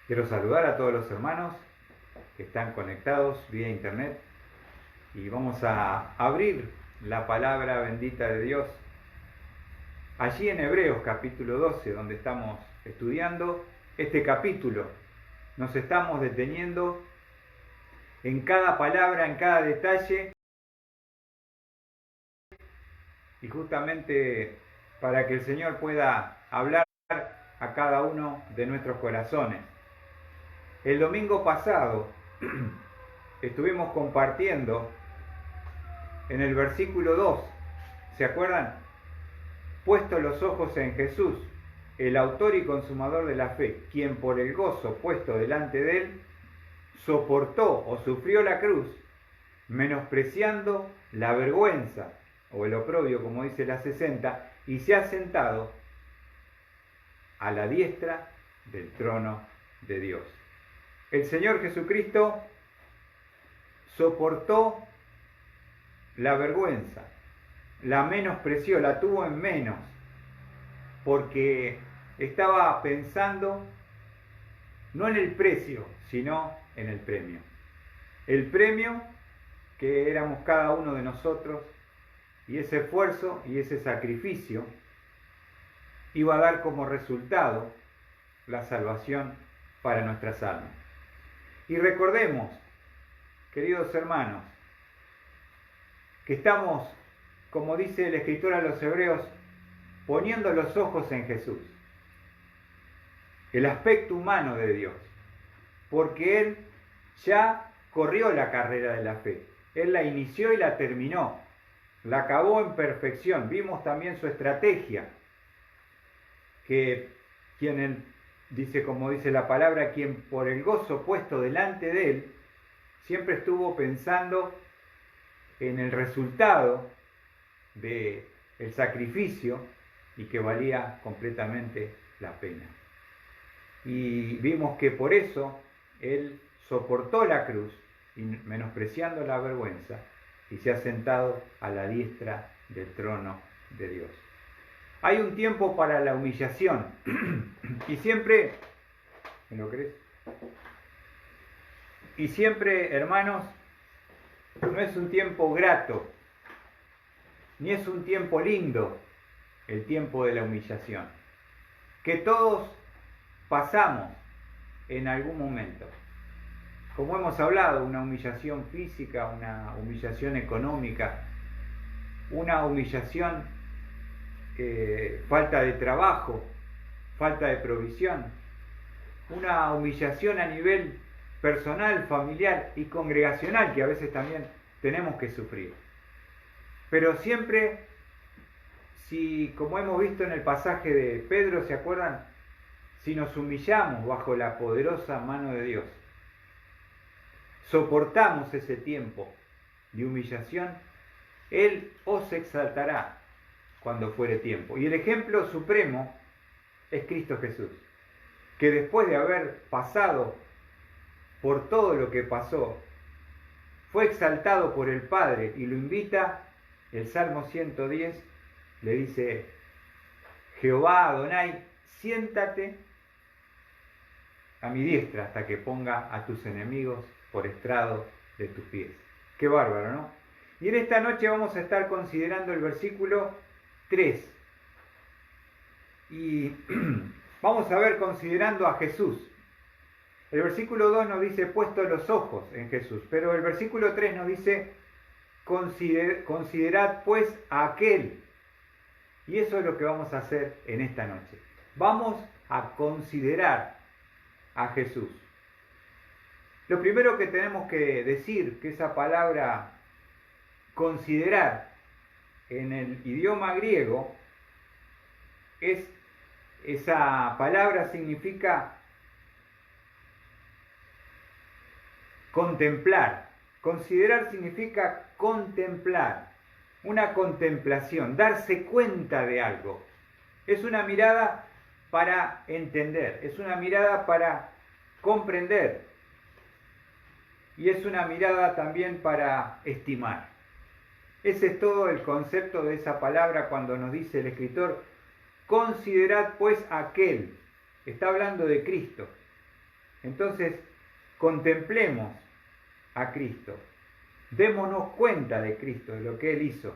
Quiero saludar a todos los hermanos que están conectados vía internet y vamos a abrir la palabra bendita de Dios allí en Hebreos capítulo 12, donde estamos estudiando este capítulo. Nos estamos deteniendo en cada palabra, en cada detalle, y justamente para que el Señor pueda hablar a cada uno de nuestros corazones. El domingo pasado estuvimos compartiendo en el versículo 2, ¿se acuerdan? Puesto los ojos en Jesús, el autor y consumador de la fe, quien por el gozo puesto delante de él, soportó o sufrió la cruz, menospreciando la vergüenza, o el oprobio, como dice la 60, y se ha sentado a la diestra del trono de Dios. El Señor Jesucristo soportó la vergüenza, la menospreció, la tuvo en menos, porque estaba pensando no en el precio, sino en el premio. El premio que éramos cada uno de nosotros, y ese esfuerzo y ese sacrificio iba a dar como resultado la salvación para nuestras almas. Y recordemos, queridos hermanos, que estamos, como dice el escritor a los Hebreos, poniendo los ojos en Jesús, el aspecto humano de Dios, porque Él ya corrió la carrera de la fe, Él la inició y la terminó, la acabó en perfección. Vimos también su estrategia, que quien dice, como dice la palabra, quien por el gozo puesto delante de él, siempre estuvo pensando en el resultado del sacrificio y que valía completamente la pena. Y vimos que por eso él soportó la cruz, menospreciando la vergüenza, y se ha sentado a la diestra del trono de Dios. Hay un tiempo para la humillación y siempre, ¿me lo crees? Y siempre, hermanos, no es un tiempo grato, ni es un tiempo lindo el tiempo de la humillación, que todos pasamos en algún momento. Como hemos hablado, una humillación física, una humillación económica, una humillación falta de trabajo, falta de provisión, una humillación a nivel personal, familiar y congregacional que a veces también tenemos que sufrir. Pero siempre, si, como hemos visto en el pasaje de Pedro, ¿se acuerdan? Si nos humillamos bajo la poderosa mano de Dios, soportamos ese tiempo de humillación, Él os exaltará cuando fuere tiempo. Y el ejemplo supremo es Cristo Jesús, que después de haber pasado por todo lo que pasó, fue exaltado por el Padre y lo invita. El Salmo 110 le dice: Jehová Adonai, siéntate a mi diestra hasta que ponga a tus enemigos por estrado de tus pies. Qué bárbaro, ¿no? Y en esta noche vamos a estar considerando el versículo 3. Y vamos a ver considerando a Jesús. El versículo 2 nos dice puesto los ojos en Jesús, pero el versículo 3 nos dice considerad pues a aquel. Y eso es lo que vamos a hacer en esta noche. Vamos a considerar a Jesús. Lo primero que tenemos que decir, que esa palabra considerar en el idioma griego, esa palabra significa contemplar. Considerar significa contemplar, una contemplación, darse cuenta de algo. Es una mirada para entender, es una mirada para comprender y es una mirada también para estimar. Ese es todo el concepto de esa palabra cuando nos dice el escritor: considerad pues aquel. Está hablando de Cristo. Entonces, contemplemos a Cristo. Démonos cuenta de Cristo, de lo que Él hizo.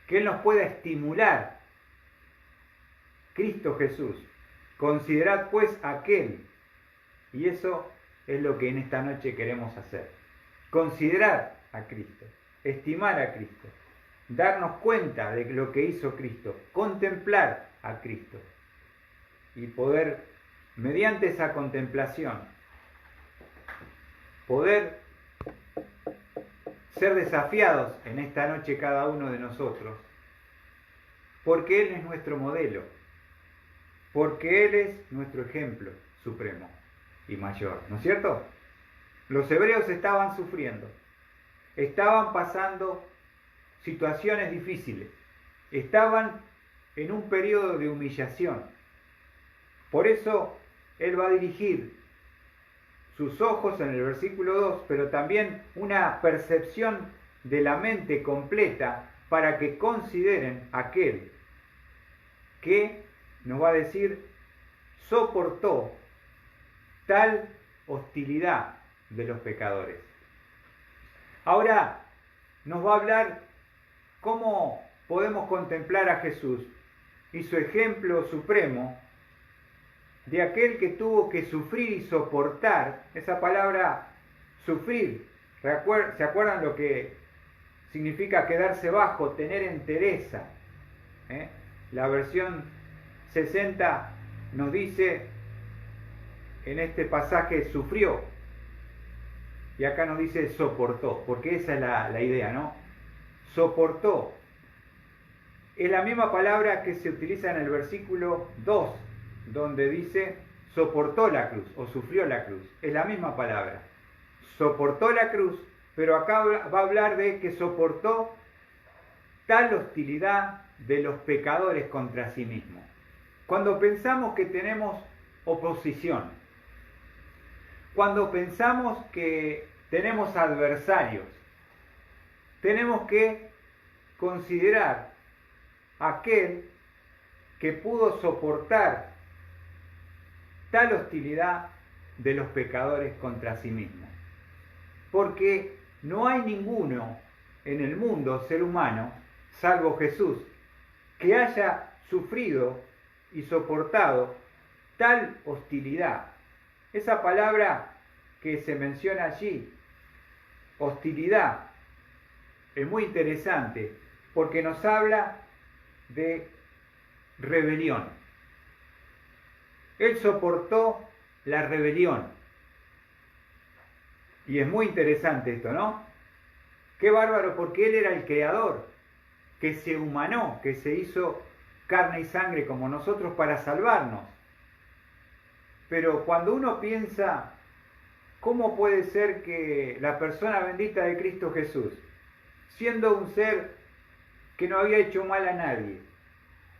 Que Él nos pueda estimular. Cristo Jesús. Considerad pues aquel. Y eso es lo que en esta noche queremos hacer. Considerar a Cristo. Estimar a Cristo. Darnos cuenta de lo que hizo Cristo. Contemplar a Cristo. Y poder, mediante esa contemplación, poder ser desafiados en esta noche cada uno de nosotros, porque Él es nuestro modelo, porque Él es nuestro ejemplo supremo y mayor, ¿no es cierto? Los hebreos estaban sufriendo, estaban pasando situaciones difíciles, estaban en un periodo de humillación. Por eso Él va a dirigir sus ojos en el versículo 2, pero también una percepción de la mente completa para que consideren aquel que, nos va a decir, soportó tal hostilidad de los pecadores. Ahora nos va a hablar cómo podemos contemplar a Jesús y su ejemplo supremo de aquel que tuvo que sufrir y soportar. Esa palabra sufrir, ¿se acuerdan lo que significa quedarse bajo, tener entereza? La versión 60 nos dice en este pasaje sufrió, y acá nos dice soportó, porque esa es la idea, ¿no? Soportó. Es la misma palabra que se utiliza en el versículo 2, donde dice soportó la cruz o sufrió la cruz. Es la misma palabra. Soportó la cruz, pero acá va a hablar de que soportó tal hostilidad de los pecadores contra sí mismo. Cuando pensamos que tenemos oposición, cuando pensamos que tenemos adversarios, tenemos que considerar aquel que pudo soportar tal hostilidad de los pecadores contra sí mismos. Porque no hay ninguno en el mundo, ser humano, salvo Jesús, que haya sufrido y soportado tal hostilidad. Esa palabra que se menciona allí, hostilidad, es muy interesante porque nos habla de rebelión. Él soportó la rebelión. Y es muy interesante esto, ¿no? Qué bárbaro, porque Él era el creador, que se humanó, que se hizo carne y sangre como nosotros para salvarnos. Pero cuando uno piensa, ¿cómo puede ser que la persona bendita de Cristo Jesús, siendo un ser que no había hecho mal a nadie,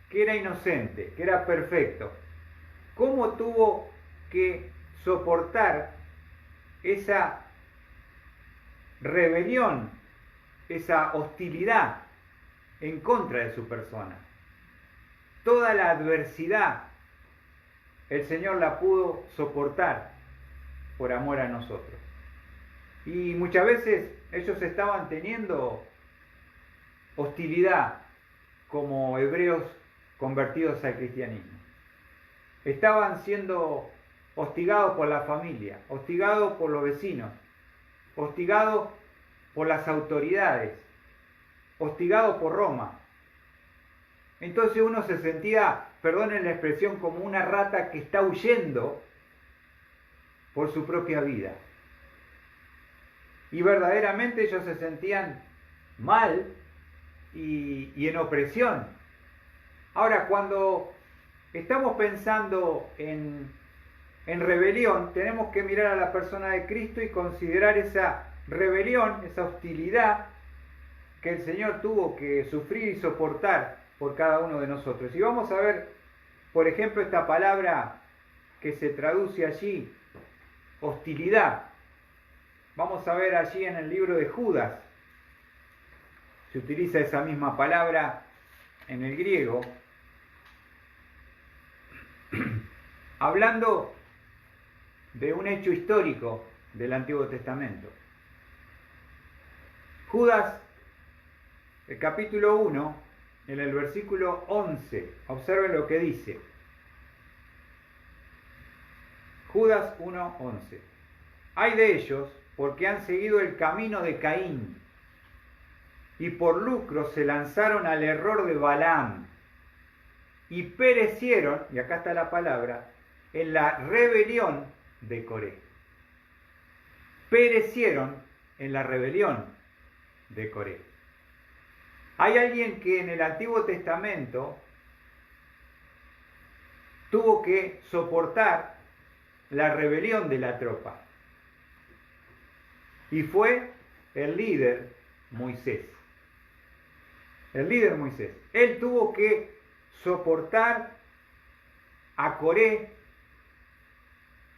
que era inocente, que era perfecto, cómo tuvo que soportar esa rebelión, esa hostilidad en contra de su persona? Toda la adversidad el Señor la pudo soportar por amor a nosotros. Y muchas veces ellos estaban teniendo hostilidad como hebreos convertidos al cristianismo. Estaban siendo hostigados por la familia, hostigados por los vecinos, hostigados por las autoridades, hostigados por Roma. Entonces uno se sentía, perdonen la expresión, como una rata que está huyendo por su propia vida. Y verdaderamente ellos se sentían mal y en opresión. Ahora, cuando estamos pensando en rebelión, tenemos que mirar a la persona de Cristo y considerar esa rebelión, esa hostilidad que el Señor tuvo que sufrir y soportar por cada uno de nosotros. Y vamos a ver, por ejemplo, esta palabra que se traduce allí, hostilidad. Vamos a ver allí en el libro de Judas, se utiliza esa misma palabra en el griego, hablando de un hecho histórico del Antiguo Testamento. Judas, el capítulo 1, en el versículo 11, observen lo que dice. Judas 1:11. Hay de ellos porque han seguido el camino de Caín y por lucro se lanzaron al error de Balaam y perecieron, y acá está la palabra, en la rebelión de Coré. Perecieron en la rebelión de Coré. Hay alguien que en el Antiguo Testamento tuvo que soportar la rebelión de la tropa. Y fue el líder Moisés. El líder Moisés. Él tuvo que soportar a Coré.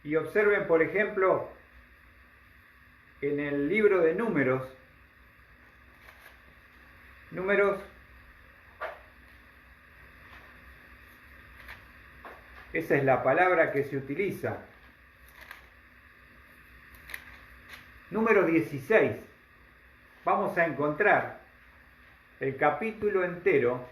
Y observen, por ejemplo, en el libro de Números, esa es la palabra que se utiliza. Número 16, vamos a encontrar el capítulo entero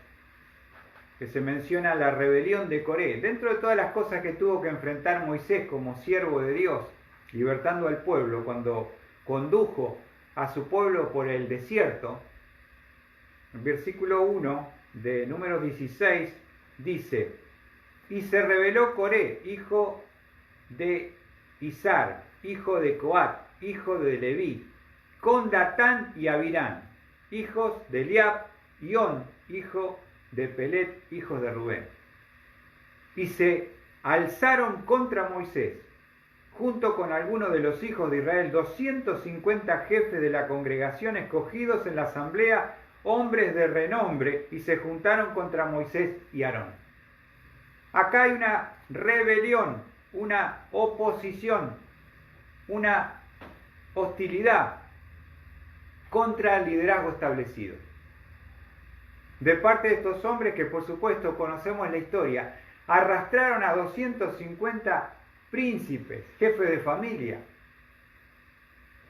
que se menciona la rebelión de Coré. Dentro de todas las cosas que tuvo que enfrentar Moisés como siervo de Dios, libertando al pueblo cuando condujo a su pueblo por el desierto, el versículo 1 de Números 16 dice: y se rebeló Coré, hijo de Izar, hijo de Coat, hijo de Leví, con Datán y Abirán, hijos de Eliab, y On, hijo de Pelet, hijos de Rubén. Y se alzaron contra Moisés, junto con algunos de los hijos de Israel, 250 jefes de la congregación escogidos en la asamblea, hombres de renombre, y se juntaron contra Moisés y Aarón. Acá hay una rebelión, una oposición, una hostilidad contra el liderazgo establecido. De parte de estos hombres que, por supuesto, conocemos la historia, arrastraron a 250 príncipes, jefes de familia.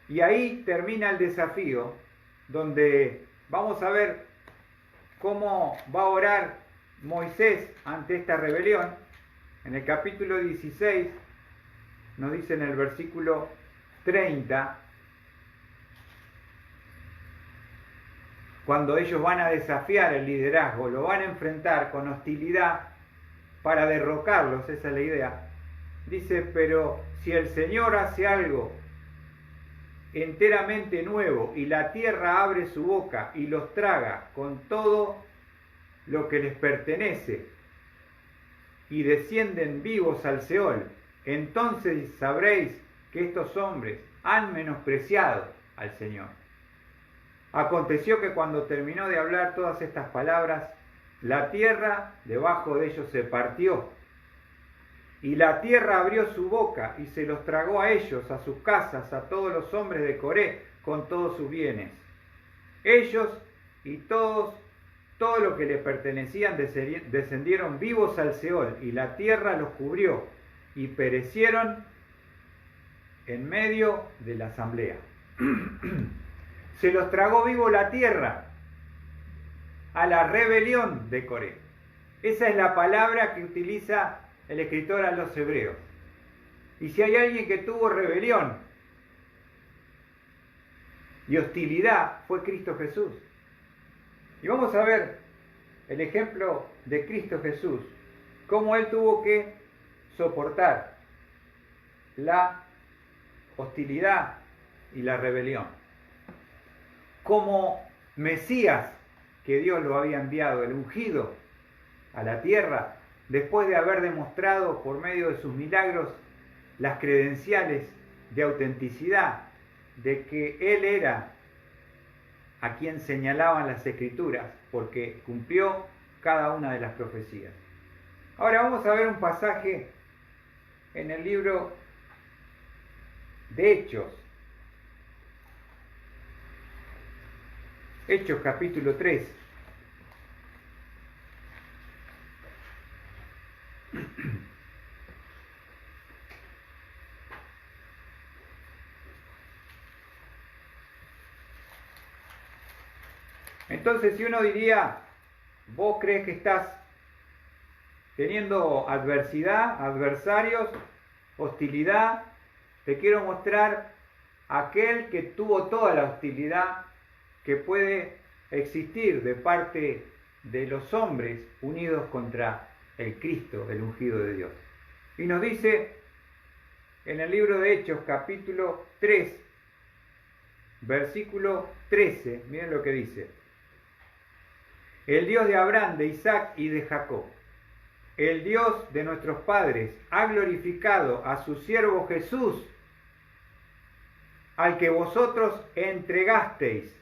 Y ahí termina el desafío, donde vamos a ver cómo va a orar Moisés ante esta rebelión. En el capítulo 16 nos dice en el versículo 30, cuando ellos van a desafiar el liderazgo, lo van a enfrentar con hostilidad para derrocarlos, esa es la idea. Dice: pero si el Señor hace algo enteramente nuevo y la tierra abre su boca y los traga con todo lo que les pertenece y descienden vivos al Seol, entonces sabréis que estos hombres han menospreciado al Señor. Aconteció que cuando terminó de hablar todas estas palabras, la tierra debajo de ellos se partió, y la tierra abrió su boca y se los tragó a ellos, a sus casas, a todos los hombres de Coré, con todos sus bienes. Ellos y todo lo que les pertenecían descendieron vivos al Seol, y la tierra los cubrió, y perecieron en medio de la asamblea. Se los tragó vivo la tierra a la rebelión de Coré. Esa es la palabra que utiliza el escritor a los hebreos. Y si hay alguien que tuvo rebelión y hostilidad, fue Cristo Jesús. Y vamos a ver el ejemplo de Cristo Jesús, cómo Él tuvo que soportar la hostilidad y la rebelión. Como Mesías, que Dios lo había enviado, el ungido, a la tierra, después de haber demostrado por medio de sus milagros las credenciales de autenticidad, de que Él era a quien señalaban las Escrituras, porque cumplió cada una de las profecías. Ahora vamos a ver un pasaje en el libro de Hechos. Hechos capítulo 3. Entonces, si uno diría, vos crees que estás teniendo adversidad, adversarios, hostilidad, te quiero mostrar aquel que tuvo toda la hostilidad que puede existir de parte de los hombres unidos contra el Cristo, el ungido de Dios. Y nos dice en el libro de Hechos, capítulo 3, versículo 13, miren lo que dice. El Dios de Abraham, de Isaac y de Jacob, el Dios de nuestros padres, ha glorificado a su siervo Jesús, al que vosotros entregasteis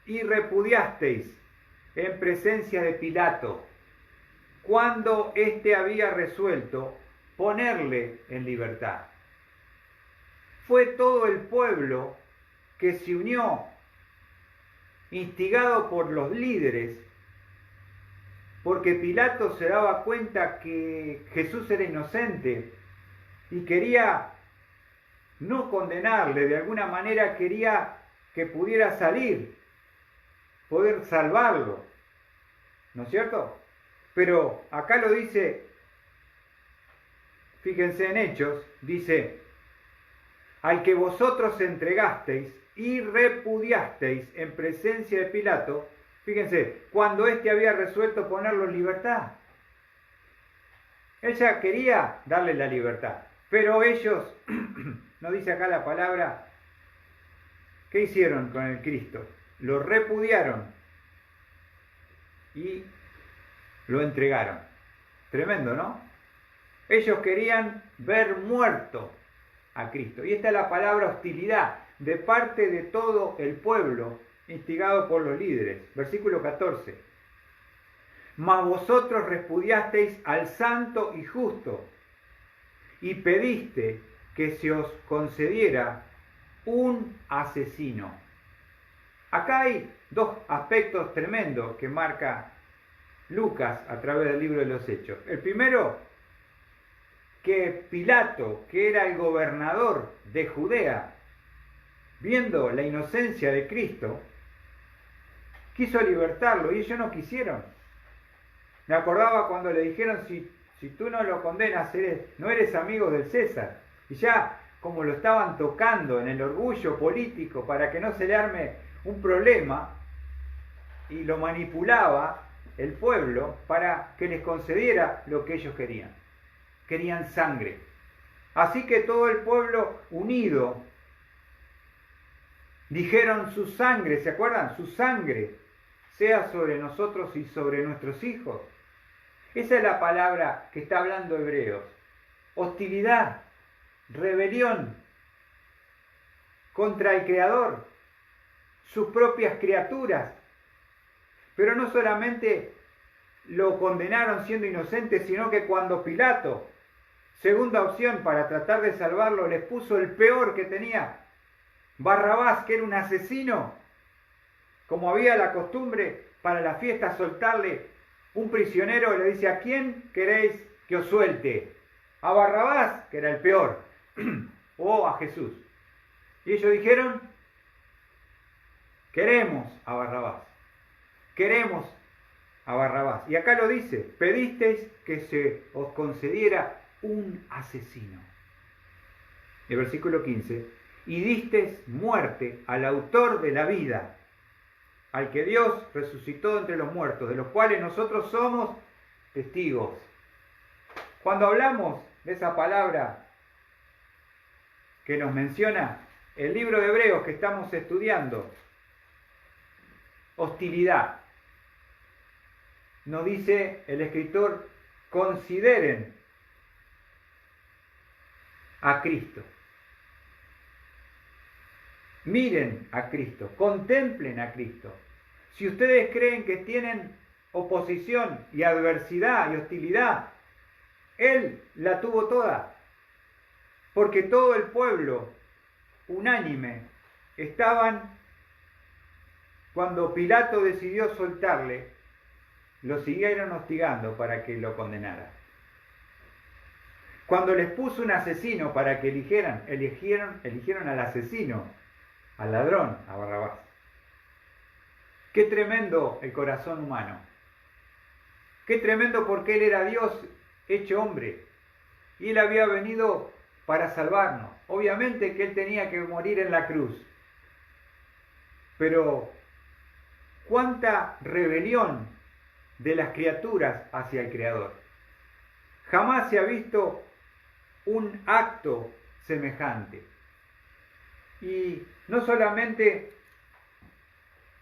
y repudiasteis en presencia de Pilato, cuando éste había resuelto ponerle en libertad. Fue todo el pueblo que se unió, instigado por los líderes, porque Pilato se daba cuenta que Jesús era inocente y quería no condenarle, de alguna manera quería que pudiera salir, poder salvarlo, ¿no es cierto? Pero acá lo dice, fíjense en Hechos, dice, al que vosotros entregasteis y repudiasteis en presencia de Pilato, fíjense, cuando éste había resuelto ponerlo en libertad. Él ya quería darle la libertad, pero ellos, no dice acá la palabra, ¿qué hicieron con el Cristo? Lo repudiaron y lo entregaron. Tremendo, ¿no? Ellos querían ver muerto a Cristo. Y esta es la palabra hostilidad de parte de todo el pueblo, instigado por los líderes. Versículo 14. Mas vosotros repudiasteis al santo y justo, y pediste que se os concediera un asesino. Acá hay dos aspectos tremendos que marca Lucas a través del libro de los Hechos. El primero, que Pilato, que era el gobernador de Judea, viendo la inocencia de Cristo, quiso libertarlo y ellos no quisieron. Me acordaba cuando le dijeron, si tú no lo condenas, no eres amigo del César. Y ya como lo estaban tocando en el orgullo político para que no se le arme un problema, y lo manipulaba el pueblo para que les concediera lo que ellos querían. Querían sangre. Así que todo el pueblo unido dijeron, su sangre, ¿se acuerdan? Su sangre sea sobre nosotros y sobre nuestros hijos. Esa es la palabra que está hablando Hebreos. Hostilidad, rebelión contra el Creador, sus propias criaturas. Pero no solamente lo condenaron siendo inocente, sino que cuando Pilato, segunda opción para tratar de salvarlo, les puso el peor que tenía, Barrabás, que era un asesino, como había la costumbre para la fiesta soltarle un prisionero, le dice, ¿a quién queréis que os suelte? ¿A Barrabás, que era el peor, o a Jesús? Y ellos dijeron, queremos a Barrabás, queremos a Barrabás. Y acá lo dice, pedisteis que se os concediera un asesino. El versículo 15, y disteis muerte al autor de la vida, al que Dios resucitó entre los muertos, de los cuales nosotros somos testigos. Cuando hablamos de esa palabra que nos menciona el libro de Hebreos que estamos estudiando, hostilidad, nos dice el escritor, consideren a Cristo. Miren a Cristo, contemplen a Cristo. Si ustedes creen que tienen oposición y adversidad y hostilidad, Él la tuvo toda. Porque todo el pueblo, unánime, estaban, cuando Pilato decidió soltarle, lo siguieron hostigando para que lo condenara. Cuando les puso un asesino para que eligieron al asesino, al ladrón, a Barrabás. Qué tremendo el corazón humano. Qué tremendo porque Él era Dios hecho hombre. Y Él había venido para salvarnos. Obviamente que Él tenía que morir en la cruz. Pero cuánta rebelión de las criaturas hacia el Creador. Jamás se ha visto un acto semejante. Y no solamente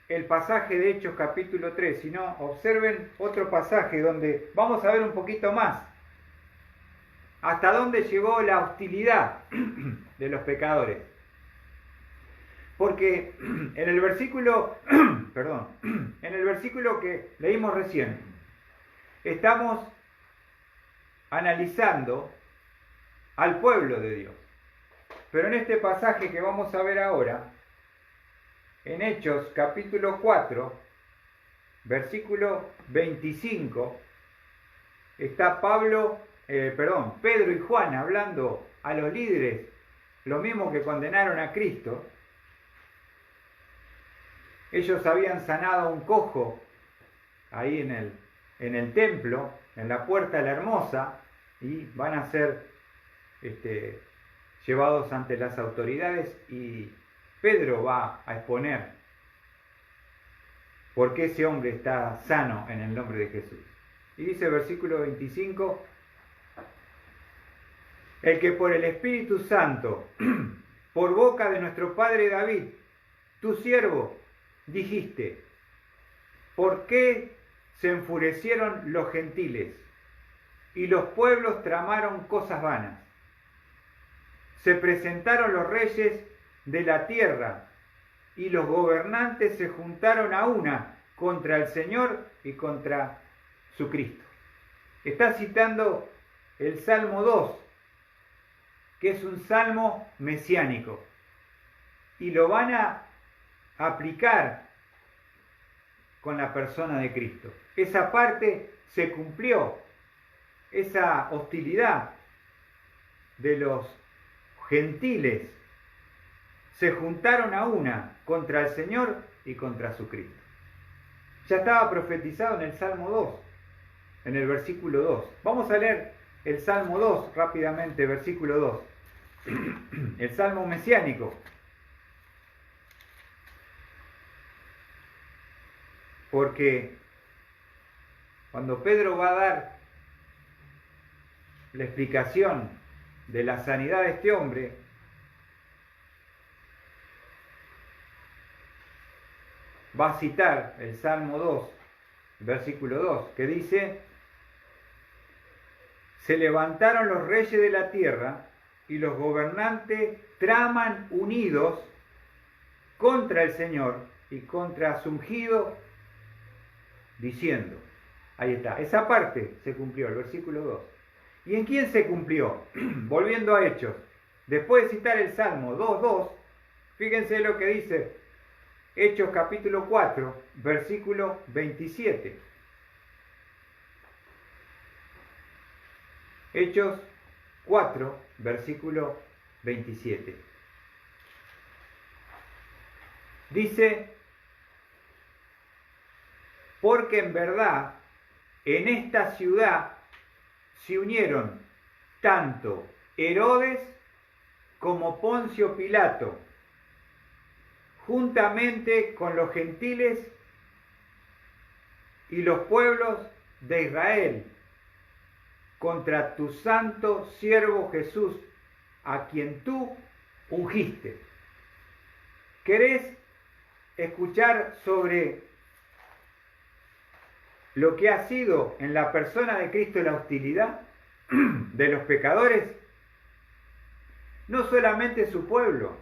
el pasaje de Hechos capítulo 3, sino observen otro pasaje donde vamos a ver un poquito más hasta dónde llegó la hostilidad de los pecadores. Porque en el versículo, en el versículo que leímos recién, estamos analizando al pueblo de Dios. Pero en este pasaje que vamos a ver ahora, en Hechos capítulo 4, versículo 25, está Pedro y Juan hablando a los líderes, lo mismo que condenaron a Cristo. Ellos habían sanado a un cojo ahí en el templo, en la puerta de la Hermosa, y van a ser llevados ante las autoridades, y Pedro va a exponer por qué ese hombre está sano en el nombre de Jesús. Y dice el versículo 25, el que por el Espíritu Santo, por boca de nuestro padre David, tu siervo, dijiste, ¿por qué se enfurecieron los gentiles y los pueblos tramaron cosas vanas? Se presentaron los reyes de la tierra y los gobernantes se juntaron a una contra el Señor y contra su Cristo. Está citando el Salmo 2, que es un salmo mesiánico, y lo van a aplicar con la persona de Cristo. Esa parte se cumplió, esa hostilidad de los gentiles se juntaron a una contra el Señor y contra su Cristo. Ya estaba profetizado en el Salmo 2, en el versículo 2. Vamos a leer el Salmo 2 rápidamente, versículo 2. El Salmo mesiánico. Porque cuando Pedro va a dar la explicación de la sanidad de este hombre, va a citar el Salmo 2, versículo 2, que dice, se levantaron los reyes de la tierra y los gobernantes traman unidos contra el Señor y contra su ungido, diciendo, ahí está, esa parte se cumplió, el versículo 2. ¿Y en quién se cumplió? Volviendo a Hechos, después de citar el Salmo 2.2, fíjense lo que dice Hechos capítulo 4, versículo 27. Hechos 4, versículo 27. Dice, porque en verdad en esta ciudad se unieron tanto Herodes como Poncio Pilato, juntamente con los gentiles y los pueblos de Israel, contra tu santo siervo Jesús, a quien tú ungiste. ¿Querés escuchar sobre lo que ha sido en la persona de Cristo la hostilidad de los pecadores? No solamente su pueblo,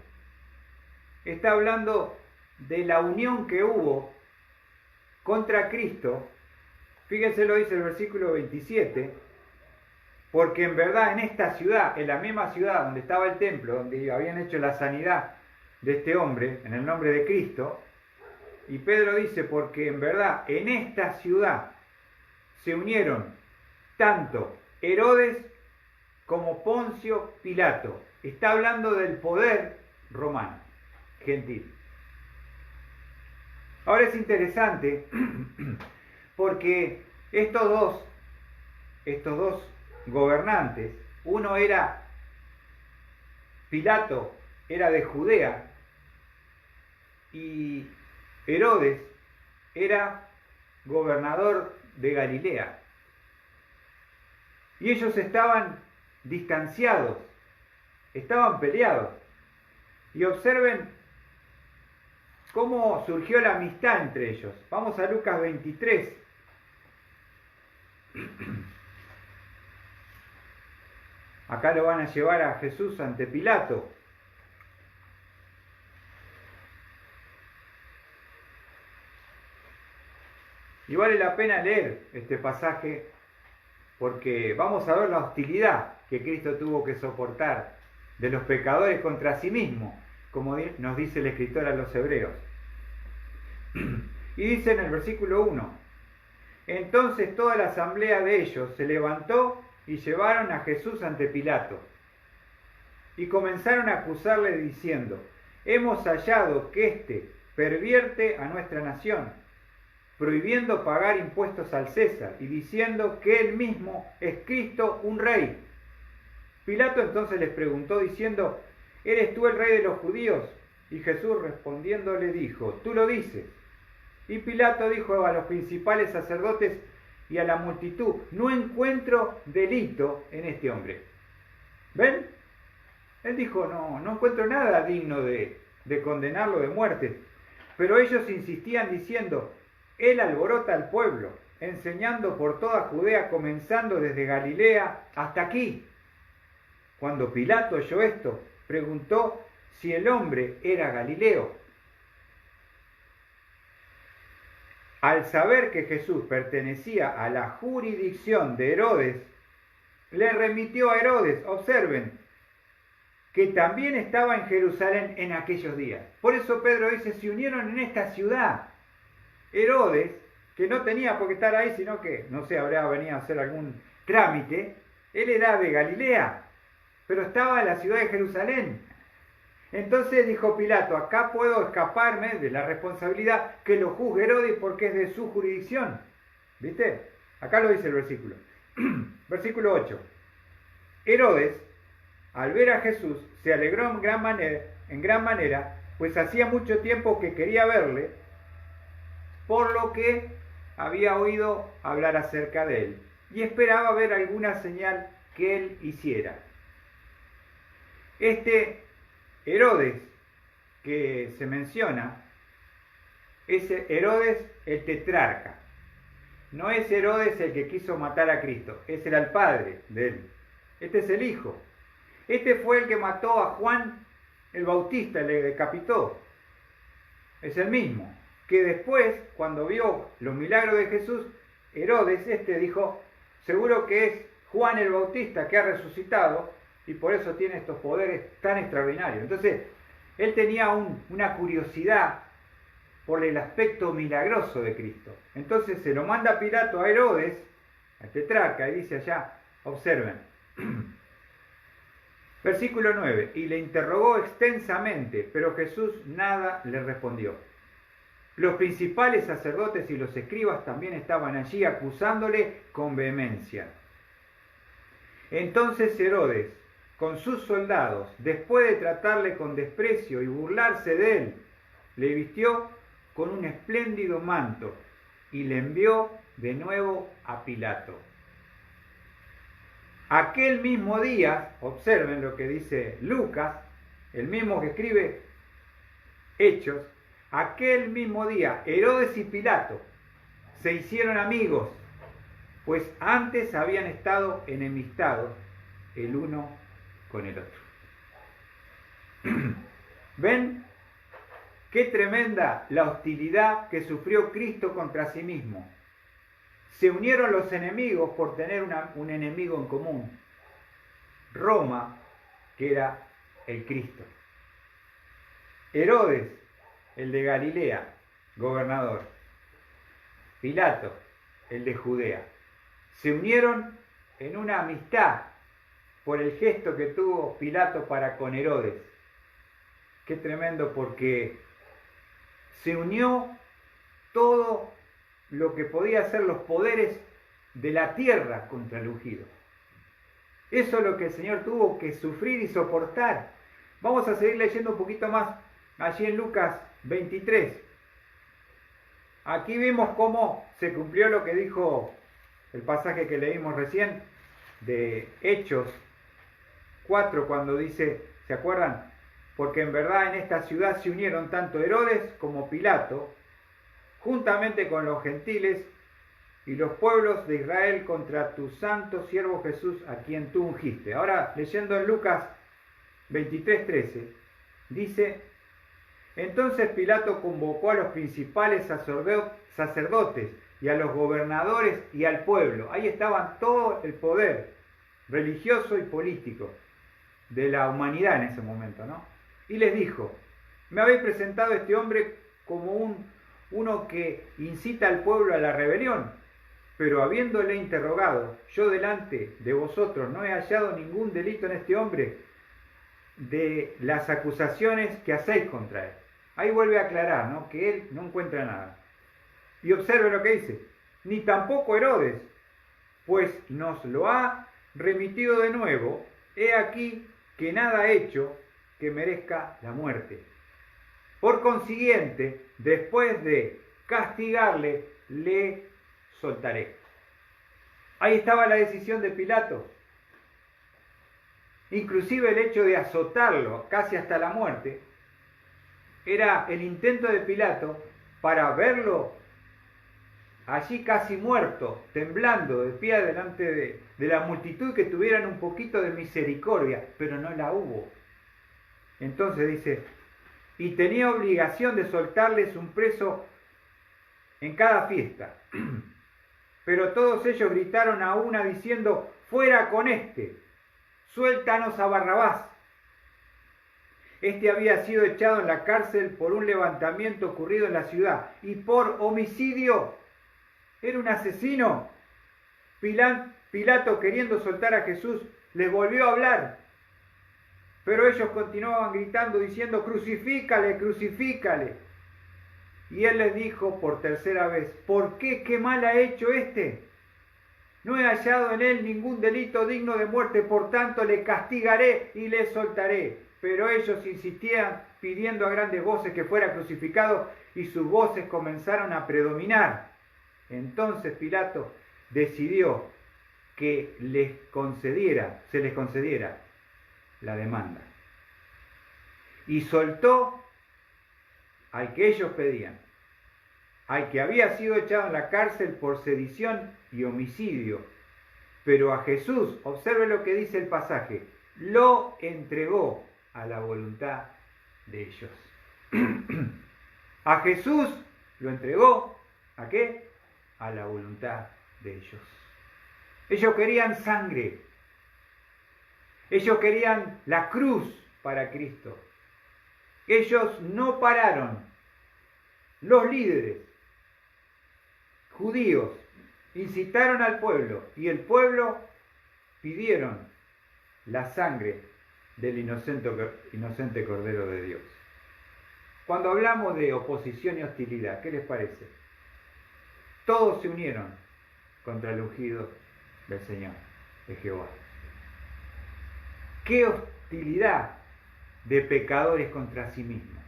está hablando de la unión que hubo contra Cristo. Fíjense lo dice el versículo 27, porque en verdad en esta ciudad, en la misma ciudad donde estaba el templo, donde habían hecho la sanidad de este hombre, en el nombre de Cristo, y Pedro dice, porque en verdad en esta ciudad se unieron tanto Herodes como Poncio Pilato. Está hablando del poder romano, gentil. Ahora es interesante porque estos dos gobernantes, uno era Pilato, era de Judea, y Herodes era gobernador de Galilea. Y ellos estaban distanciados, estaban peleados. Y observen cómo surgió la amistad entre ellos. Vamos a Lucas 23. Acá lo van a llevar a Jesús ante Pilato. Y vale la pena leer este pasaje porque vamos a ver la hostilidad que Cristo tuvo que soportar de los pecadores contra sí mismo, como nos dice el escritor a los Hebreos. Y dice en el versículo 1, entonces toda la asamblea de ellos se levantó y llevaron a Jesús ante Pilato. Y comenzaron a acusarle diciendo, hemos hallado que éste pervierte a nuestra nación, prohibiendo pagar impuestos al César y diciendo que él mismo es Cristo, un rey. Pilato entonces les preguntó diciendo, ¿eres tú el rey de los judíos? Y Jesús respondiendo le dijo, tú lo dices. Y Pilato dijo a los principales sacerdotes y a la multitud, no encuentro delito en este hombre. ¿Ven? Él dijo, no encuentro nada digno de condenarlo de muerte. Pero ellos insistían diciendo, él alborota al pueblo, enseñando por toda Judea, comenzando desde Galilea hasta aquí. Cuando Pilato oyó esto, preguntó si el hombre era Galileo. Al saber que Jesús pertenecía a la jurisdicción de Herodes, le remitió a Herodes, observen, que también estaba en Jerusalén en aquellos días. Por eso Pedro dice, se unieron en esta ciudad. Herodes, que no tenía por qué estar ahí, sino que, no sé, habría venido a hacer algún trámite, él era de Galilea, pero estaba en la ciudad de Jerusalén. Entonces dijo Pilato, acá puedo escaparme de la responsabilidad que lo juzgue Herodes porque es de su jurisdicción. ¿Viste? Acá lo dice el versículo. Versículo 8. Herodes, al ver a Jesús, se alegró en gran manera, pues hacía mucho tiempo que quería verle, por lo que había oído hablar acerca de él, y esperaba ver alguna señal que él hiciera. Este Herodes que se menciona es Herodes el tetrarca. No es Herodes el que quiso matar a Cristo, ese era el padre de él. Este es el hijo. Este fue el que mató a Juan el Bautista, le decapitó. Es el mismo. Que después, cuando vio los milagros de Jesús, Herodes dijo, seguro que es Juan el Bautista que ha resucitado y por eso tiene estos poderes tan extraordinarios. Entonces, él tenía una curiosidad por el aspecto milagroso de Cristo. Entonces se lo manda Pilato a Herodes, al tetrarca, y dice allá, observen, versículo 9, y le interrogó extensamente, pero Jesús nada le respondió. Los principales sacerdotes y los escribas también estaban allí acusándole con vehemencia. Entonces Herodes, con sus soldados, después de tratarle con desprecio y burlarse de él, le vistió con un espléndido manto y le envió de nuevo a Pilato. Aquel mismo día, observen lo que dice Lucas, el mismo que escribe Hechos, aquel mismo día Herodes y Pilato se hicieron amigos, pues antes habían estado enemistados el uno con el otro. ¿Ven? Qué tremenda la hostilidad que sufrió Cristo contra sí mismo. Se unieron los enemigos por tener un enemigo en común. Roma, que era el Cristo. Herodes, el de Galilea, gobernador. Pilato, el de Judea. Se unieron en una amistad por el gesto que tuvo Pilato para con Herodes. Qué tremendo, porque se unió todo lo que podía hacer los poderes de la tierra contra el ungido. Eso es lo que el Señor tuvo que sufrir y soportar. Vamos a seguir leyendo un poquito más allí en Lucas 23. Aquí vemos cómo se cumplió lo que dijo el pasaje que leímos recién de Hechos 4, cuando dice, ¿se acuerdan? Porque en verdad en esta ciudad se unieron tanto Herodes como Pilato, juntamente con los gentiles y los pueblos de Israel contra tu santo siervo Jesús, a quien tú ungiste. Ahora, leyendo en Lucas 23:13, dice, entonces Pilato convocó a los principales sacerdotes y a los gobernadores y al pueblo. Ahí estaban todo el poder religioso y político de la humanidad en ese momento, ¿no? Y les dijo, me habéis presentado a este hombre como uno que incita al pueblo a la rebelión, pero habiéndole interrogado, yo delante de vosotros no he hallado ningún delito en este hombre de las acusaciones que hacéis contra él. Ahí vuelve a aclarar, ¿no?, que él no encuentra nada. Y observe lo que dice, ni tampoco Herodes, pues nos lo ha remitido de nuevo, he aquí que nada ha hecho que merezca la muerte. Por consiguiente, después de castigarle, le soltaré. Ahí estaba la decisión de Pilato. Inclusive el hecho de azotarlo casi hasta la muerte era el intento de Pilato para verlo allí casi muerto, temblando de pie delante de la multitud, que tuvieran un poquito de misericordia, pero no la hubo. Entonces dice, y tenía obligación de soltarles un preso en cada fiesta. Pero todos ellos gritaron a una diciendo, fuera con este, suéltanos a Barrabás. Este había sido echado en la cárcel por un levantamiento ocurrido en la ciudad y por homicidio. Era un asesino. Pilato, queriendo soltar a Jesús, les volvió a hablar. Pero ellos continuaban gritando, diciendo, crucifícale, crucifícale. Y él les dijo por tercera vez, ¿por qué? ¿Qué mal ha hecho este? No he hallado en él ningún delito digno de muerte, por tanto le castigaré y le soltaré. Pero ellos insistían pidiendo a grandes voces que fuera crucificado, y sus voces comenzaron a predominar. Entonces Pilato decidió que se les concediera la demanda. Y soltó al que ellos pedían, al que había sido echado en la cárcel por sedición y homicidio. Pero a Jesús, observe lo que dice el pasaje, lo entregó a la voluntad de ellos. A Jesús lo entregó, ¿a qué? A la voluntad de ellos. Ellos querían sangre. Ellos querían la cruz para Cristo. Ellos no pararon. Los líderes judíos incitaron al pueblo y el pueblo pidieron la sangre del inocente Cordero de Dios. Cuando hablamos de oposición y hostilidad, ¿qué les parece? Todos se unieron contra el ungido del Señor, de Jehová. ¡Qué hostilidad de pecadores contra sí mismos!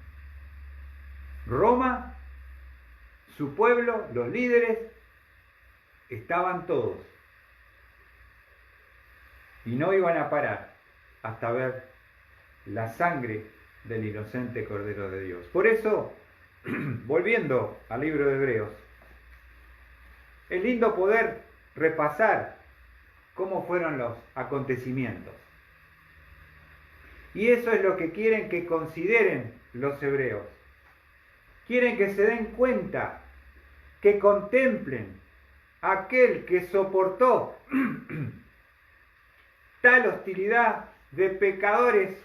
Roma, su pueblo, los líderes, estaban todos. Y no iban a parar hasta ver la sangre del inocente Cordero de Dios. Por eso, volviendo al libro de Hebreos, es lindo poder repasar cómo fueron los acontecimientos. Y eso es lo que quieren que consideren los hebreos. Quieren que se den cuenta, que contemplen a aquel que soportó tal hostilidad de pecadores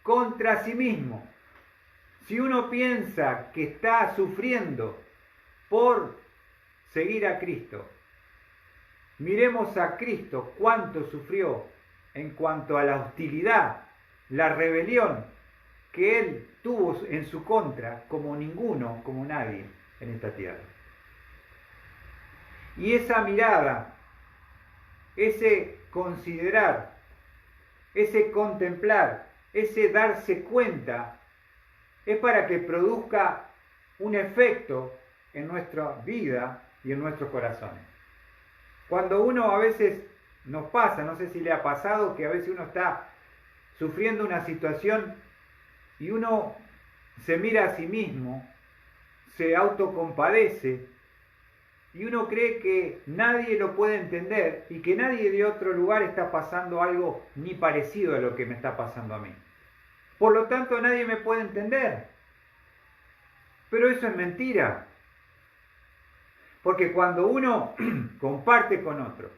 contra sí mismo. Si uno piensa que está sufriendo por seguir a Cristo, miremos a Cristo cuánto sufrió en cuanto a la hostilidad, la rebelión que Él tuvo en su contra, como ninguno, como nadie. en esta tierra. Y esa mirada, ese considerar, ese contemplar, ese darse cuenta, es para que produzca un efecto en nuestra vida y en nuestros corazones. Cuando uno a veces nos pasa, no sé si le ha pasado, que a veces uno está sufriendo una situación y uno se mira a sí mismo, se autocompadece y uno cree que nadie lo puede entender y que nadie de otro lugar está pasando algo ni parecido a lo que me está pasando a mí. Por lo tanto, nadie me puede entender. Pero eso es mentira. Porque cuando uno comparte con otro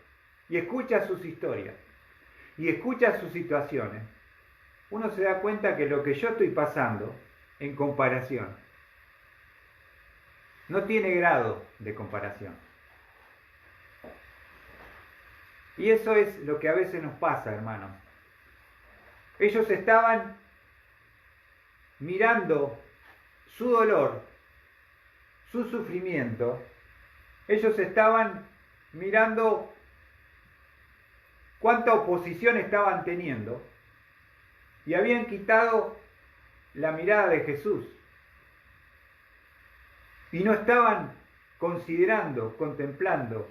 y escucha sus historias y escucha sus situaciones, uno se da cuenta que lo que yo estoy pasando en comparación no tiene grado de comparación. Y eso es lo que a veces nos pasa, hermanos. Ellos estaban mirando su dolor, su sufrimiento. Ellos estaban mirando cuánta oposición estaban teniendo y habían quitado la mirada de Jesús. Y no estaban considerando, contemplando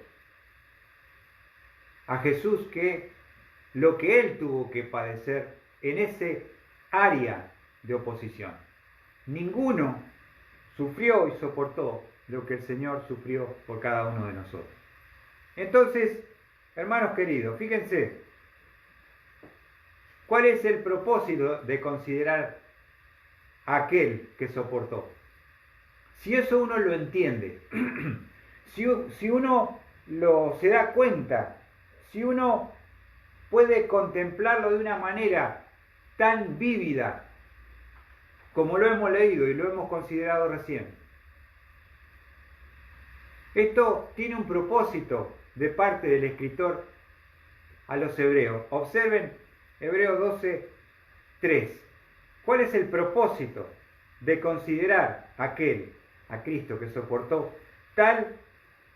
a Jesús, que lo que Él tuvo que padecer en ese área de oposición. Ninguno sufrió y soportó lo que el Señor sufrió por cada uno de nosotros. Entonces, hermanos queridos, fíjense, ¿cuál es el propósito de considerar a aquel que soportó? Si eso uno lo entiende, si uno se da cuenta, si uno puede contemplarlo de una manera tan vívida como lo hemos leído y lo hemos considerado recién, esto tiene un propósito de parte del escritor a los hebreos. Observen Hebreos 12:3. ¿Cuál es el propósito de considerar a Cristo que soportó tal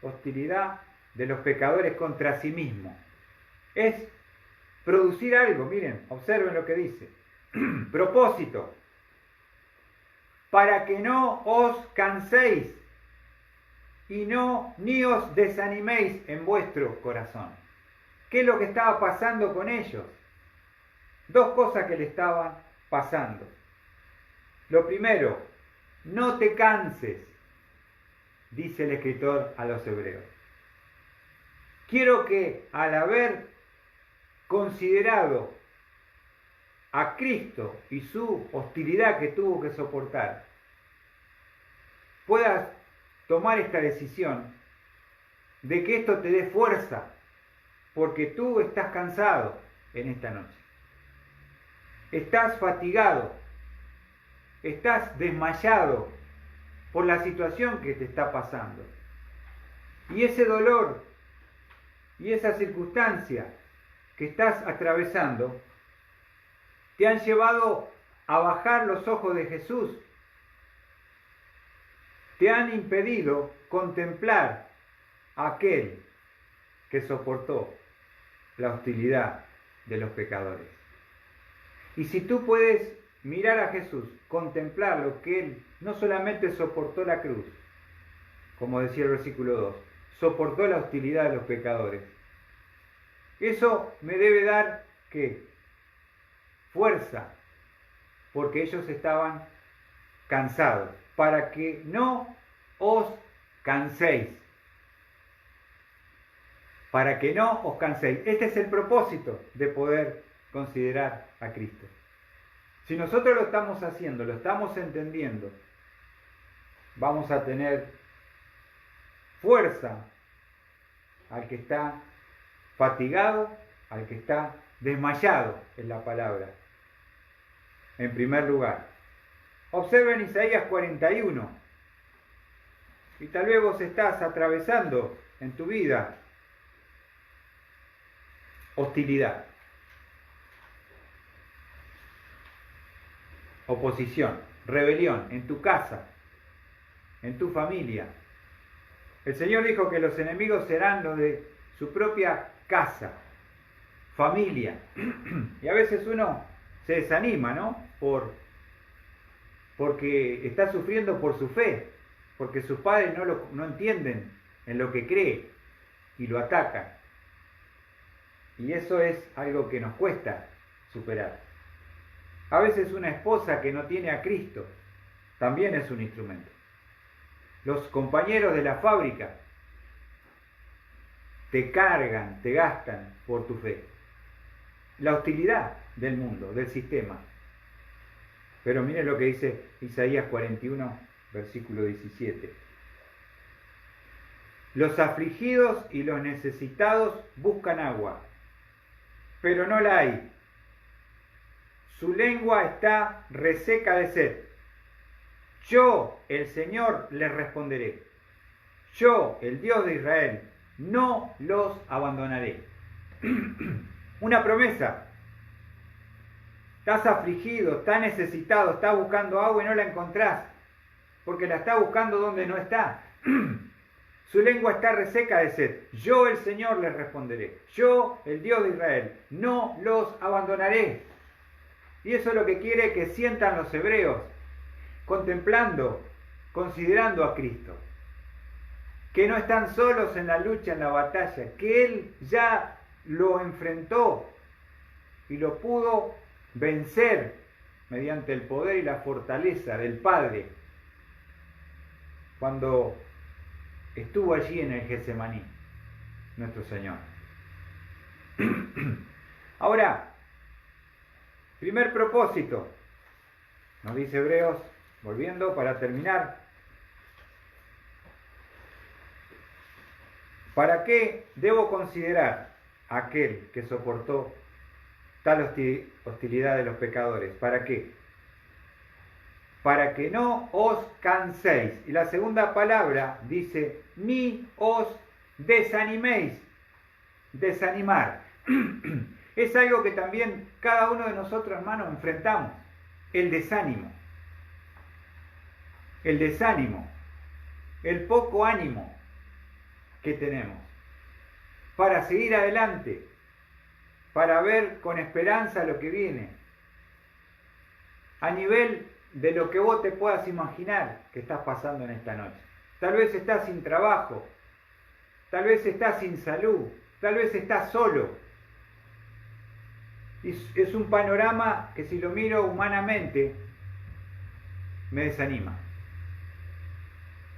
hostilidad de los pecadores contra sí mismo? Es producir algo, miren, observen lo que dice. Propósito, para que no os canséis y ni os desaniméis en vuestro corazón. ¿Qué es lo que estaba pasando con ellos? Dos cosas que le estaban pasando. Lo primero, no te canses, dice el escritor a los hebreos. Quiero que al haber considerado a Cristo y su hostilidad que tuvo que soportar, puedas tomar esta decisión de que esto te dé fuerza, porque tú estás cansado en esta noche. Estás fatigado, estás desmayado por la situación que te está pasando. Y ese dolor y esa circunstancia que estás atravesando te han llevado a bajar los ojos de Jesús. Te han impedido contemplar a aquel que soportó la hostilidad de los pecadores. Y si tú puedes mirar a Jesús, contemplar lo que Él no solamente soportó la cruz, como decía el versículo 2, soportó la hostilidad de los pecadores. Eso me debe dar, ¿qué? Fuerza, porque ellos estaban cansados, para que no os canséis. Para que no os canséis. Este es el propósito de poder considerar a Cristo. Si nosotros lo estamos haciendo, lo estamos entendiendo, vamos a tener fuerza al que está fatigado, al que está desmayado, es la palabra. En primer lugar, observen Isaías 41. Y tal vez vos estás atravesando en tu vida hostilidad, oposición, rebelión en tu casa, en tu familia. El Señor dijo que los enemigos serán los de su propia casa, familia. Y a veces uno se desanima, ¿no? Porque está sufriendo por su fe, porque sus padres no entienden en lo que cree y lo atacan. Y eso es algo que nos cuesta superar. A veces una esposa que no tiene a Cristo también es un instrumento. Los compañeros de la fábrica te cargan, te gastan por tu fe. La hostilidad del mundo, del sistema. Pero miren lo que dice Isaías 41, versículo 17. Los afligidos y los necesitados buscan agua, pero no la hay. Su lengua está reseca de sed. Yo, el Señor, les responderé. Yo, el Dios de Israel, no los abandonaré. Una promesa. Estás afligido, estás necesitado, estás buscando agua y no la encontrás, porque la estás buscando donde no está. Su lengua está reseca de sed. Yo, el Señor, les responderé. Yo, el Dios de Israel, no los abandonaré. Y eso es lo que quiere que sientan los hebreos, contemplando, considerando a Cristo. Que no están solos en la lucha, en la batalla, que Él ya lo enfrentó y lo pudo vencer mediante el poder y la fortaleza del Padre cuando estuvo allí en el Getsemaní, nuestro Señor. Ahora, primer propósito, nos dice Hebreos, volviendo para terminar. ¿Para qué debo considerar a aquel que soportó tal hostilidad de los pecadores? ¿Para qué? Para que no os canséis. Y la segunda palabra dice, ni os desaniméis. Desanimar. Es algo que también cada uno de nosotros, hermanos, enfrentamos. El desánimo. El desánimo. El poco ánimo que tenemos para seguir adelante, para ver con esperanza lo que viene, a nivel de lo que vos te puedas imaginar que estás pasando en esta noche. Tal vez estás sin trabajo, tal vez estás sin salud, tal vez estás solo. Y es un panorama que si lo miro humanamente me desanima.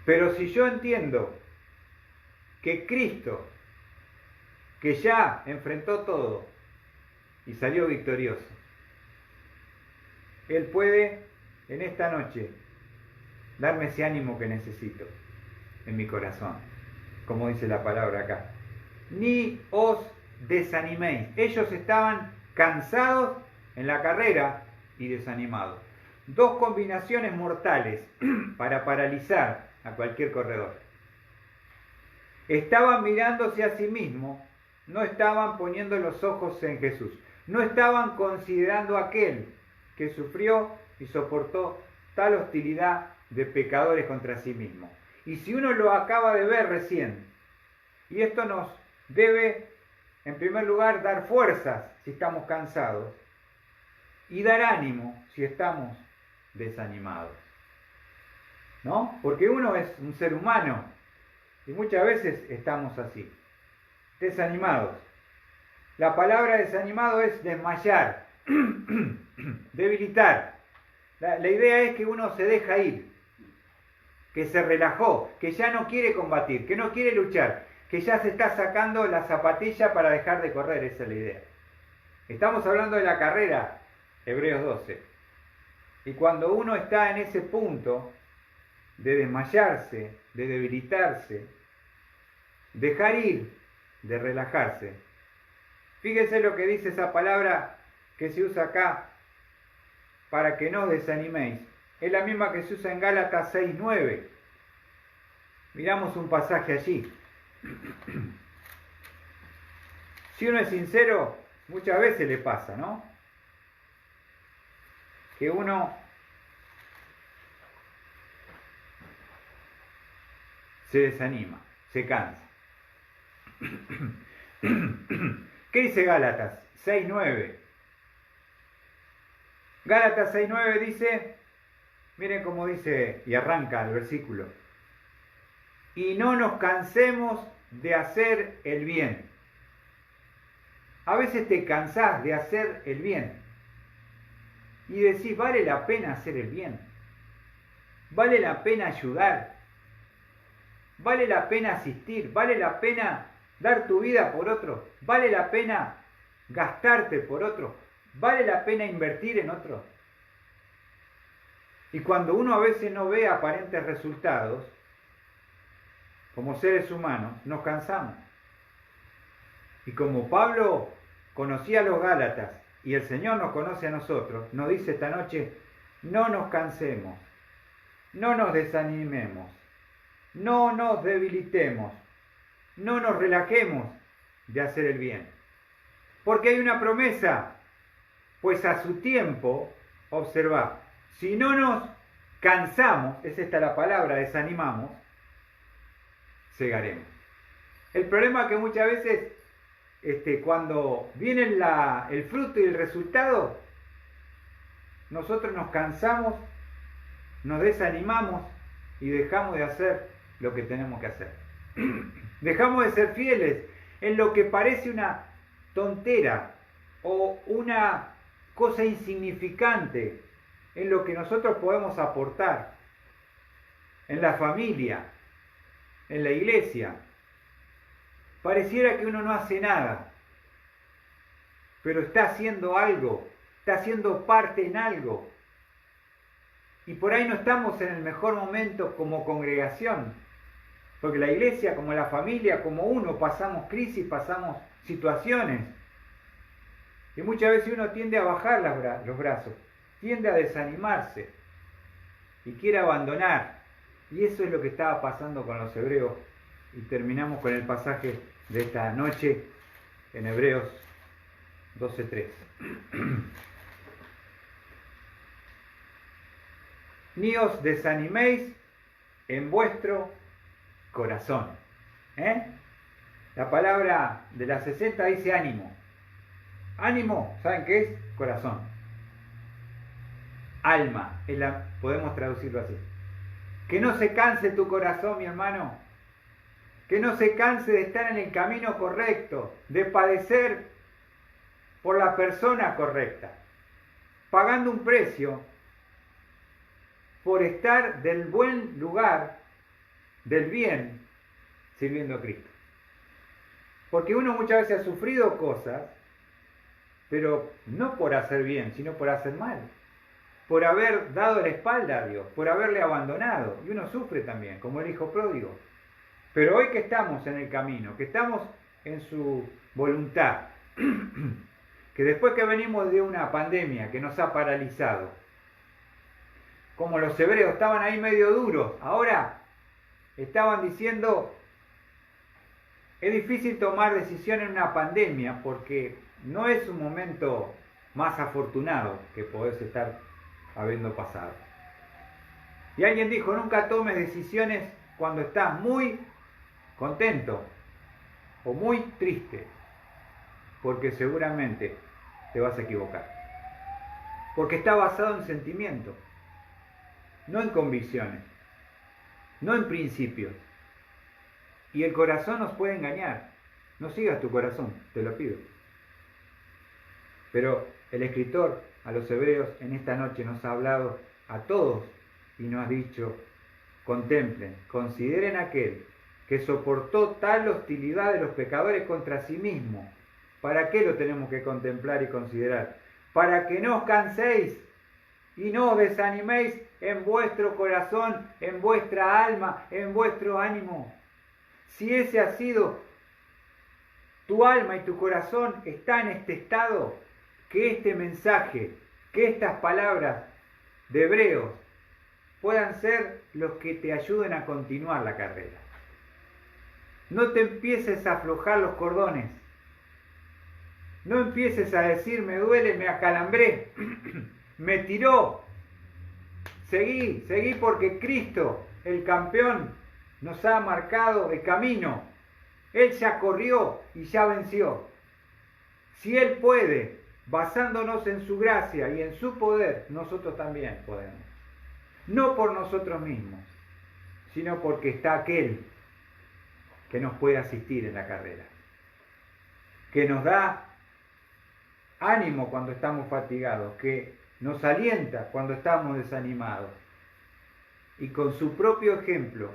Pero si yo entiendo que Cristo, que ya enfrentó todo y salió victorioso, Él puede en esta noche darme ese ánimo que necesito en mi corazón, como dice la palabra acá. Ni os desaniméis. Ellos estaban cansados en la carrera y desanimados. Dos combinaciones mortales para paralizar a cualquier corredor. Estaban mirándose a sí mismos, no estaban poniendo los ojos en Jesús, no estaban considerando a aquel que sufrió y soportó tal hostilidad de pecadores contra sí mismo. Y si uno lo acaba de ver recién, y esto nos debe, en primer lugar, dar fuerzas si estamos cansados, y dar ánimo si estamos desanimados, ¿no? Porque uno es un ser humano, y muchas veces estamos así, desanimados. La palabra desanimado es desmayar, debilitar. La idea es que uno se deja ir, que se relajó, que ya no quiere combatir, que no quiere luchar, que ya se está sacando la zapatilla para dejar de correr. Esa es la idea. Estamos hablando de la carrera, Hebreos 12. Y cuando uno está en ese punto de desmayarse, de debilitarse, dejar ir, de relajarse. Fíjense lo que dice esa palabra que se usa acá, para que no os desaniméis. Es la misma que se usa en Gálatas 6:9. Miramos un pasaje allí. Si uno es sincero, muchas veces le pasa, ¿no? Que uno se desanima, se cansa. ¿Qué dice Gálatas 6:9? Gálatas 6:9 dice, miren cómo dice y arranca el versículo: y no nos cansemos de hacer el bien. A veces te cansás de hacer el bien y decís, vale la pena hacer el bien, vale la pena ayudar, vale la pena asistir, vale la pena dar tu vida por otro, vale la pena gastarte por otro, vale la pena invertir en otro. Y cuando uno a veces no ve aparentes resultados, como seres humanos, nos cansamos. Y como Pablo conocía a los Gálatas y el Señor nos conoce a nosotros, nos dice esta noche, no nos cansemos, no nos desanimemos, no nos debilitemos, no nos relajemos de hacer el bien. Porque hay una promesa, pues a su tiempo, observad, si no nos cansamos, es esta la palabra, desanimamos, segaremos. El problema es que muchas veces cuando viene el fruto y el resultado, nosotros nos cansamos, nos desanimamos y dejamos de hacer lo que tenemos que hacer. Dejamos de ser fieles en lo que parece una tontera o una cosa insignificante en lo que nosotros podemos aportar en la familia, en la iglesia. Pareciera que uno no hace nada, pero está haciendo algo, está haciendo parte en algo. Y por ahí no estamos en el mejor momento como congregación, porque la iglesia, como la familia, como uno, pasamos crisis, pasamos situaciones. Y muchas veces uno tiende a bajar los brazos, tiende a desanimarse y quiere abandonar. Y eso es lo que estaba pasando con los hebreos. Y terminamos con el pasaje de esta noche en Hebreos 12:3. Ni os desaniméis en vuestro corazón. La palabra de la 60 dice ánimo. Ánimo, ¿saben qué es? Corazón. Alma, podemos traducirlo así. Que no se canse tu corazón, mi hermano. Que no se canse de estar en el camino correcto, de padecer por la persona correcta, pagando un precio por estar del buen lugar, del bien, sirviendo a Cristo. Porque uno muchas veces ha sufrido cosas, pero no por hacer bien, sino por hacer mal, por haber dado la espalda a Dios, por haberle abandonado. Y uno sufre también, como el hijo pródigo. Pero hoy que estamos en el camino, que estamos en su voluntad, que después que venimos de una pandemia que nos ha paralizado, como los hebreos estaban ahí medio duros, ahora estaban diciendo, es difícil tomar decisión en una pandemia porque no es un momento más afortunado que podés estar habiendo pasado. Y alguien dijo, nunca tomes decisiones cuando estás muy contento o muy triste, porque seguramente te vas a equivocar. Porque está basado en sentimientos, no en convicciones, no en principios. Y el corazón nos puede engañar. No sigas tu corazón, te lo pido. Pero el escritor a los hebreos en esta noche nos ha hablado a todos y nos ha dicho, contemplen, consideren aquel que soportó tal hostilidad de los pecadores contra sí mismo. ¿Para qué lo tenemos que contemplar y considerar? Para que no os canséis y no os desaniméis en vuestro corazón, en vuestra alma, en vuestro ánimo. Si ese ha sido tu alma y tu corazón está en este estado, que este mensaje, que estas palabras de Hebreos puedan ser los que te ayuden a continuar la carrera. No te empieces a aflojar los cordones. No empieces a decir, me duele, me acalambré, me tiró. Seguí porque Cristo, el campeón, nos ha marcado el camino. Él ya corrió y ya venció. Si Él puede, basándonos en su gracia y en su poder, nosotros también podemos. No por nosotros mismos, sino porque está aquel que nos puede asistir en la carrera, que nos da ánimo cuando estamos fatigados, que nos alienta cuando estamos desanimados. Y con su propio ejemplo,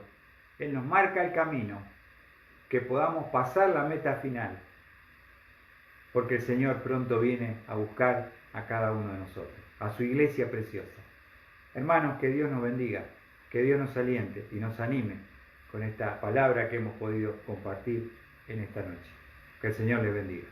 Él nos marca el camino, que podamos pasar la meta final, porque el Señor pronto viene a buscar a cada uno de nosotros, a su iglesia preciosa. Hermanos, que Dios nos bendiga, que Dios nos aliente y nos anime con esta palabra que hemos podido compartir en esta noche. Que el Señor les bendiga.